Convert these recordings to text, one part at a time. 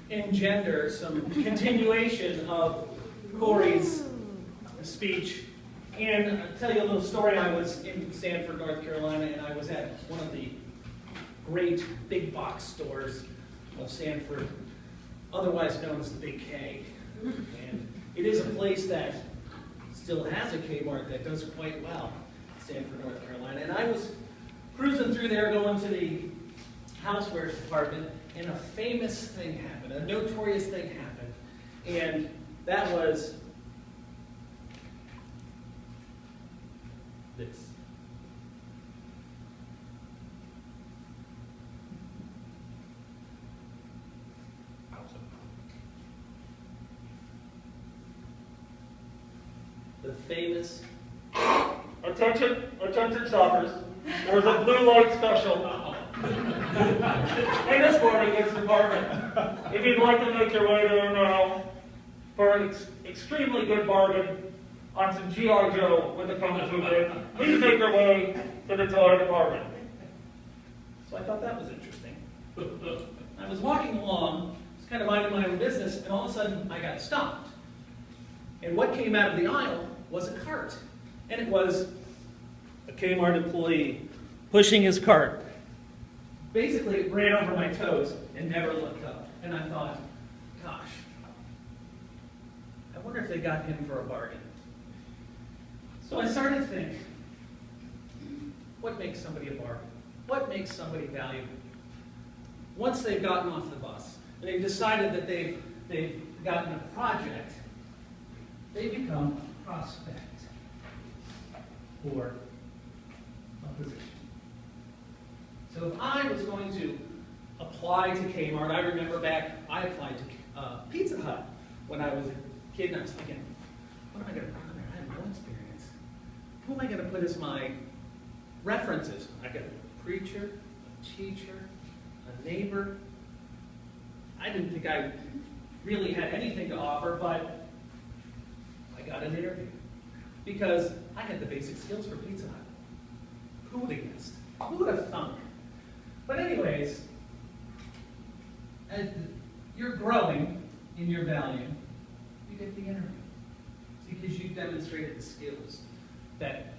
engender some continuation of Corey's speech. And I'll tell you a little story. I was in Sanford, North Carolina, and I was at one of the great big box stores of Sanford, otherwise known as the Big K. And it is a place that still has a Kmart that does quite well, Sanford, North Carolina. And I was cruising through there, going to the housewares department, and a famous thing happened, a notorious thing happened. And that was this. The famous, attention shoppers, there's a blue light special in this morning goods department. If you'd like to make your way there now for an extremely good bargain on some G.I. Joe with the Kung Fu Kid, please make your way to the toy department. So I thought that was interesting. I was walking along, just kind of minding my own business, and all of a sudden I got stopped. And what came out of the aisle was a cart. And it was a Kmart employee pushing his cart. Basically, it ran over my toes and never looked up. And I thought, gosh, I wonder if they got him for a bargain. So I started to think, what makes somebody a bargain? What makes somebody valuable? Once they've gotten off the bus, and they've decided that they've gotten a project, they become a prospect for a position. So if I was going to apply to Kmart, I remember back, I applied to Pizza Hut when I was a kid, and I was thinking, what am I going to put on there? I have no experience. Who am I going to put as my references? I got a preacher, a teacher, a neighbor. I didn't think I really had anything to offer, but I got an interview because I had the basic skills for Pizza Hut. Who would have guessed? Who would have thunk? But anyways, as you're growing in your value, you get the interview because you've demonstrated the skills that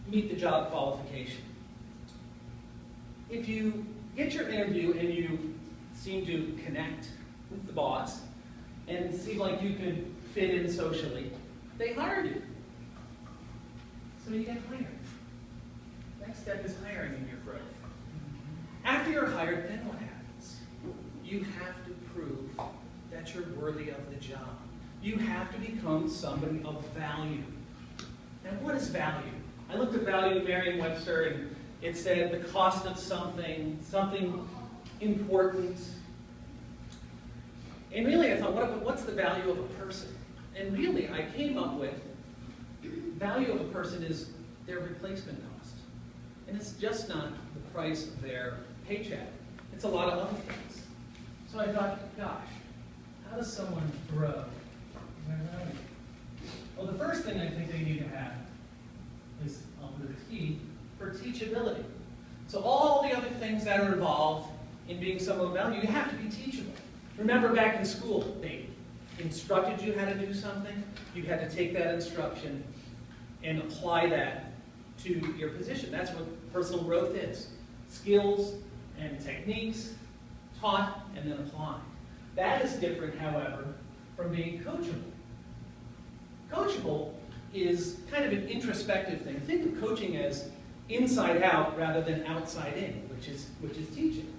meet the job qualification. If you get your interview and you seem to connect with the boss and seem like you could fit in socially, they hire you. So you get hired. Next step is hiring in your growth. After you're hired, then what happens? You have to prove that you're worthy of the job. You have to become somebody of value. Now, what is value? I looked at value in Merriam-Webster, and it said the cost of something, something important. And really, I thought, what's the value of a person? And really, I came up with value of a person is their replacement cost. And it's just not the price of their paycheck. It's a lot of other things. So I thought, gosh, how does someone grow? Well, the first thing I think they need to have is the key for teachability. So all the other things that are involved in being someone of value, you have to be teachable. Remember back in school, they instructed you how to do something. You had to take that instruction and apply that to your position. That's what personal growth is. Skills and techniques taught and then applied. That is different, however, from being coachable. Coachable is kind of an introspective thing. Think of coaching as inside out rather than outside in, which is teaching.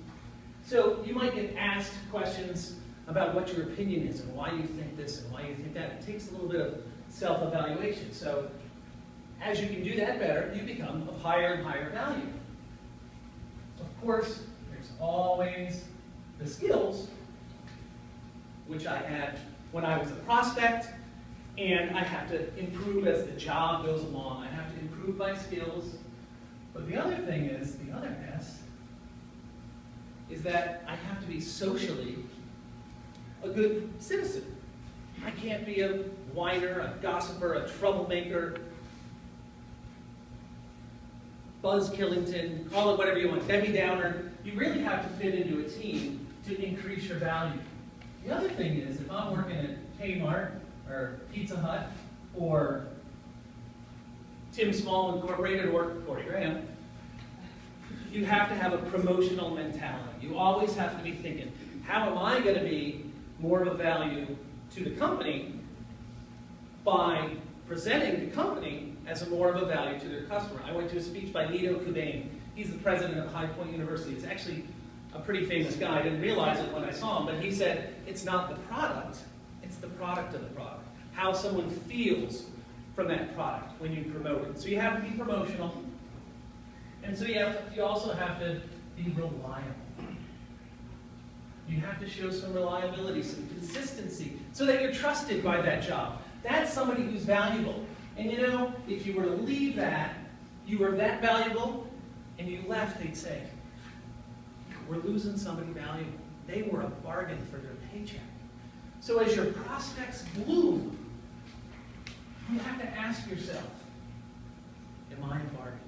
So you might get asked questions about what your opinion is and why you think this and why you think that. It takes a little bit of self-evaluation. So as you can do that better, you become of higher and higher value. Of course, there's always the skills, which I had when I was a prospect, and I have to improve as the job goes along. I have to improve my skills. But the other thing is, the other S, is that I have to be socially a good citizen. I can't be a whiner, a gossiper, a troublemaker, Buzz Killington, call it whatever you want, Debbie Downer. You really have to fit into a team to increase you're valued. The other thing is, if I'm working at Kmart or Pizza Hut or Tim Small Incorporated or Corey Graham, you have to have a promotional mentality. You always have to be thinking, how am I going to be more of a value to the company by presenting the company as a more of a value to their customer? I went to a speech by Nido Kubain. He's the president of High Point University. It's actually a pretty famous guy. I didn't realize it when I saw him, but he said, it's not the product, it's the product of the product. How someone feels from that product when you promote it. So you have to be promotional. And so you also have to be reliable. You have to show some reliability, some consistency, so that you're trusted by that job. That's somebody who's valuable. And you know, if you were to leave that, you were that valuable, and you left, they'd say, we're losing somebody valuable. They were a bargain for their paycheck. So as your prospects bloom, you have to ask yourself, am I a bargain?